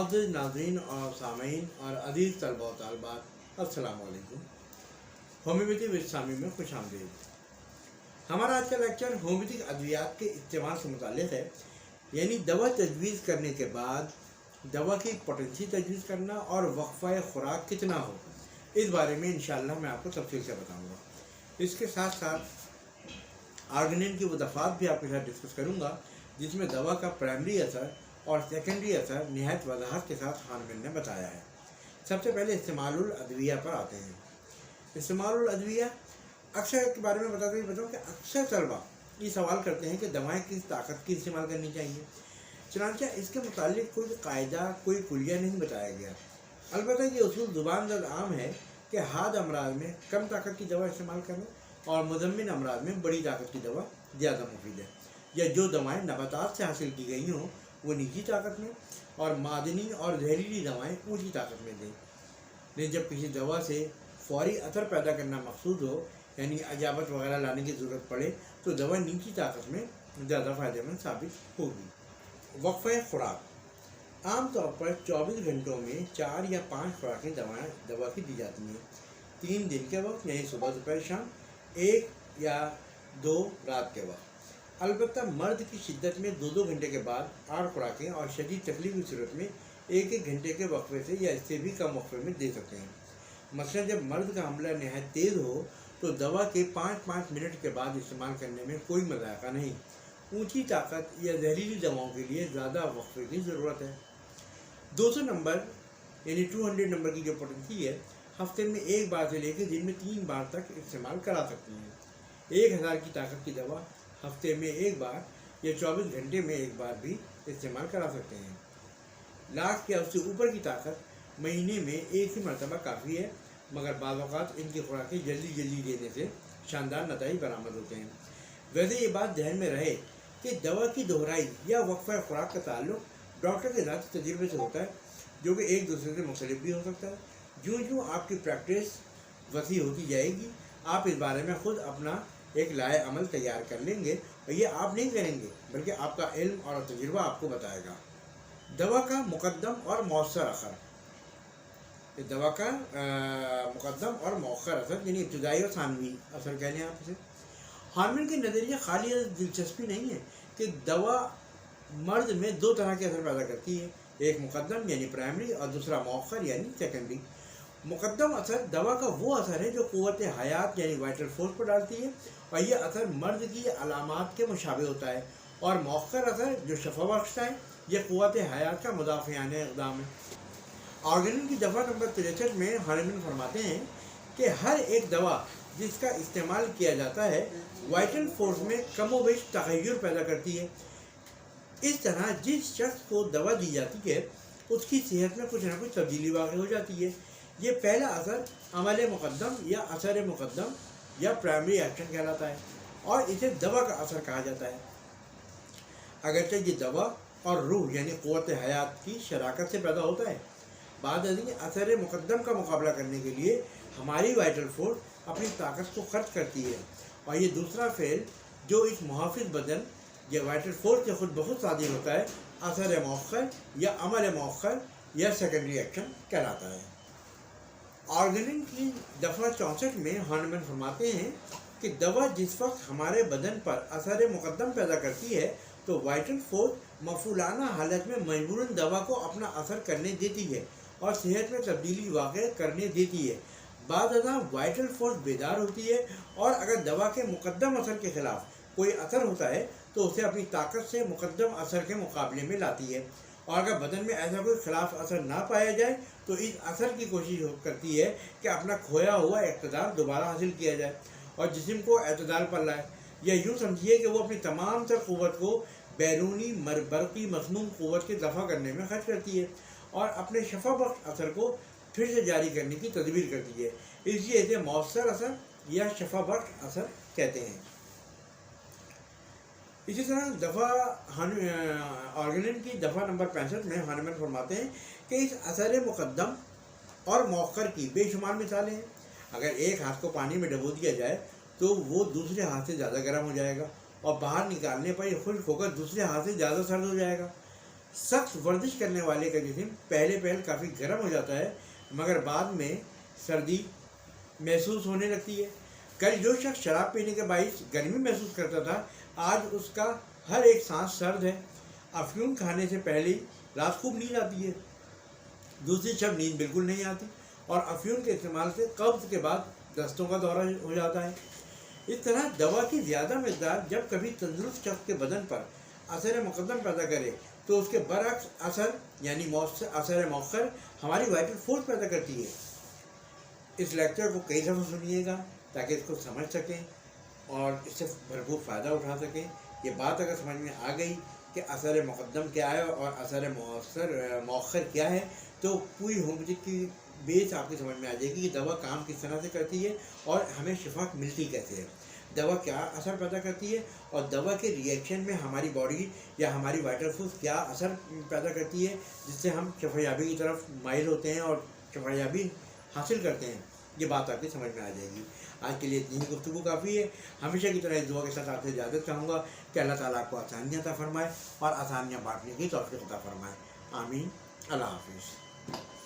मुअज़्ज़ज़ नाज़रीन और सामीन और अज़ीज़ तलबा व तालिबात, अस्सलामु अलैकुम। होम्योपैथी विद सामी में खुश आमदीद। हमारा आज का लेक्चर होम्योपैथिक अद्वियात के इस्तेमाल से मुताल्लिक़ है, यानी दवा तजवीज़ करने के बाद दवा की पोटेंसी तजवीज़ करना और वक्फ़ा खुराक कितना हो, इस बारे में इंशाअल्लाह मैं आपको तफसील से बताऊँगा। इसके साथ साथ आर्गेनिन की वो दफ़ात भी आपके साथ डिस्कस करूँगा जिसमें दवा का प्राइमरी असर और सेकेंडरी असर निहायत वजाहत के साथ हार्मन ने बताया है। सबसे पहले इस्तेमालुल अद्विया पर आते हैं। इस्तेमालुल अद्विया अक्सर के बारे में बताऊँ कि अक्सर तलबा ये सवाल करते हैं कि दवाएं किस ताकत की इस्तेमाल करनी चाहिए। चनांचे इसके मुतालिक कोई कायदा कोई कुलिया नहीं बताया गया। अलबत्ता ये उसूल ज़ुबान दर आम है कि हाद अमराज में कम ताकत की दवा इस्तेमाल करें और मुज़म्मिन अमराज में बड़ी ताकत की दवा ज़्यादा मुफीद है, या जो दवाएं नबातात से हासिल की गई हों वो निजी ताकत में और मादनी और जहरीली दवाएं ऊँची ताकत में दें। लेकिन जब किसी दवा से फौरी असर पैदा करना मकसूद हो, यानी अजाबत वगैरह लाने की ज़रूरत पड़े, तो दवा नीची ताकत में ज़्यादा फ़ायदेमंद साबित होगी। वक्फ़े खुराक आम तौर पर 24 घंटों में 4 या 5 खुराकें दवा की दी जाती हैं। 3 दिन के वक्त यानी सुबह दोपहर शाम, 1 या 2 रात के वक्त। अलबत्ता मर्द की शिद्दत में 2-2 घंटे के बाद 8 खुराकें और शदीद तकलीफ की सूरत में 1-1 घंटे के वक्फे से या इससे भी कम वक्फे में दे सकते हैं। मसलन जब मर्द का हमला नहायत तेज़ हो तो दवा के 5-5 मिनट के बाद इस्तेमाल करने में कोई मज़ाक़ा नहीं। ऊंची ताकत या जहरीली दवाओं के लिए ज़्यादा वक्फे की ज़रूरत है। 200 नंबर यानी 200 नंबर की जो पोटेंसी है, हफ्ते में 1 बार से लेकर दिन में 3 बार तक इस्तेमाल करा सकती हैं। 1000 की ताकत की दवा हफ्ते में 1 बार या 24 घंटे में 1 बार भी इस्तेमाल करा सकते हैं। लाख या उससे ऊपर की ताकत महीने में 1 ही मरतबा काफ़ी है, मगर बाज़ औक़ात इनकी खुराकें जल्दी देने से शानदार नतीजे बरामद होते हैं। वैसे ये बात ध्यान में रहे कि दवा की दोहराई या वक्फ़ा खुराक का ताल्लुक डॉक्टर के ज़ाती तजुर्बे से होता है, जो कि एक दूसरे से मुख्तलिफ भी हो सकता है। जो आपकी प्रैक्टिस वसी होती जाएगी, आप इस बारे में ख़ुद अपना एक लाए अमल तैयार कर लेंगे, और ये आप नहीं करेंगे बल्कि आपका इल्म और तजुर्बा आपको बताएगा। दवा का मुक़द्दम और मौसर असर। दवा का मुक़द्दम और मौखर असर यानी इब्तिदाई और सानवी असर कह लें आप इसे। हार्मन के नज़रिए खाली दिलचस्पी नहीं है कि दवा मर्द में 2 तरह के असर पैदा करती है, एक मुक़द्दम यानी प्राइमरी और दूसरा मौखर यानी सेकेंडरी। मुक़द्दम असर दवा का वो असर है जो क़ुव्वत हयात यानी वाइटल फोर्स पर डालती है, और यह असर मर्द की अलामात के मुशाबे होता है। और मौखर असर जो शफा बख्शता है, यह क़ुव्वत हयात का मुदाफ़ियाना इक़दाम है। आर्गेनिन की दफ़ा नंबर 63 में हार्मन फरमाते हैं कि हर एक दवा जिसका इस्तेमाल किया जाता है वाइटल फोर्स में कमोबेश तग़य्युर पैदा करती है। इस तरह जिस शख्स को दवा दी जाती है उसकी सेहत में कुछ ना कुछ तब्दीली वाक़ हो जाती है। ये पहला असर अमल मुक़द्दम या असर मुक़द्दम या प्राइमरी एक्शन कहलाता है, और इसे दवा का असर कहा जाता है। अगरचे ये दवा और रूह यानी क़ुव्वत हयात की शराकत से पैदा होता है। बाद असर मुक़द्दम का मुकाबला करने के लिए हमारी वाइटल फोर्स अपनी ताकत को खर्च करती है, और ये दूसरा फ़ेल जो इस मुहाफ़िज़ बदन या वाइटल फोर्स से खुद बहुत सादिर होता है, असर मौखर या अमल मौखर या सेकेंडरी एक्शन कहलाता है। आर्गेनिन की दफ़ा 64 में हार्मन फरमाते हैं कि दवा जिस वक्त हमारे बदन पर असर मुक़द्दम पैदा करती है तो वाइटल फोर्स मफूलाना हालत में मजबूरन दवा को अपना असर करने देती है और सेहत में तब्दीली वाक़ करने देती है। बाद वाइटल फोर्स बेदार होती है, और अगर दवा के मुक़द्दम असर के ख़िलाफ़ कोई असर होता है तो उसे अपनी ताकत से मुक़द्दम असर के मुकाबले में लाती है, और अगर बदन में ऐसा कोई ख़िलाफ़ असर ना पाया जाए तो इस असर की कोशिश करती है कि अपना खोया हुआ इक़्तिदार दोबारा हासिल किया जाए और जिस्म को एतदाल पर लाए, या यूँ समझिए कि वो अपनी तमाम तर क़ुव्वत को बैरूनी बरक़ी मसमूम क़ुव्वत के दफ़ा करने में खर्च करती है और अपने शफा बख्श असर को फिर से जारी करने की तदबीर करती है। इसलिए इसे मौसर असर या शफा बख्श असर कहते हैं। इसी तरह दफ़ा आर्गेनिन की दफ़ा नंबर 65 में हार्मन फरमाते हैं कि इस असर मुक़द्दम और मौखर की बेशुमार मिसालें हैं। अगर एक हाथ को पानी में डबो दिया जाए तो वो दूसरे हाथ से ज़्यादा गर्म हो जाएगा, और बाहर निकालने पर यह खुश्क होकर दूसरे हाथ से ज़्यादा सर्द हो जाएगा। سخت ورزش کرنے والے کا جسم پہلے کافی گرم ہو جاتا ہے، مگر بعد میں سردی محسوس ہونے لگتی ہے۔ کل جو شخص شراب پینے کے باعث گرمی محسوس کرتا تھا، آج اس کا ہر ایک سانس سرد ہے۔ افیون کھانے سے پہلے رات خوب نیند آتی ہے، دوسری شب نیند بالکل نہیں آتی، اور افیون کے استعمال سے قبض کے بعد دستوں کا دورہ ہو جاتا ہے۔ اس طرح دوا کی زیادہ مقدار جب کبھی تندرست شخص کے بدن پر اثر مقدم پیدا کرے تو اس کے برعکس اثر یعنی اثر مؤخر ہماری وائٹل فورس پیدا کرتی ہے۔ اس لیکچر کو کئی دفعہ سنیے گا تاکہ اس کو سمجھ سکیں اور اس سے بھرپور فائدہ اٹھا سکیں۔ یہ بات اگر سمجھ میں آ گئی کہ اثر مقدم کیا ہے اور اثر مؤخر کیا ہے، تو پوری ہومیوپیتھی کی بیس آپ کی سمجھ میں آ جائے گی کہ دوا کام کس طرح سے کرتی ہے اور ہمیں شفا ملتی کیسے ہے، دوا کیا اثر پیدا کرتی ہے، اور دوا کے ری ایکشن میں ہماری باڈی یا ہماری وائٹل فورس کیا اثر پیدا کرتی ہے، جس سے ہم شفا یابی کی طرف مائل ہوتے ہیں اور شفا یابی حاصل کرتے ہیں۔ یہ بات آپ کی سمجھ میں آ جائے گی۔ آج کے لیے اتنی ہی گفتگو کافی ہے۔ ہمیشہ کی طرح اس دعا کے ساتھ آپ سے اجازت چاہوں گا کہ اللہ تعالیٰ آپ کو آسانیاں عطا فرمائے اور آسانیاں بانٹنے کی توفیق عطا فرمائے۔ آمین۔ اللہ حافظ۔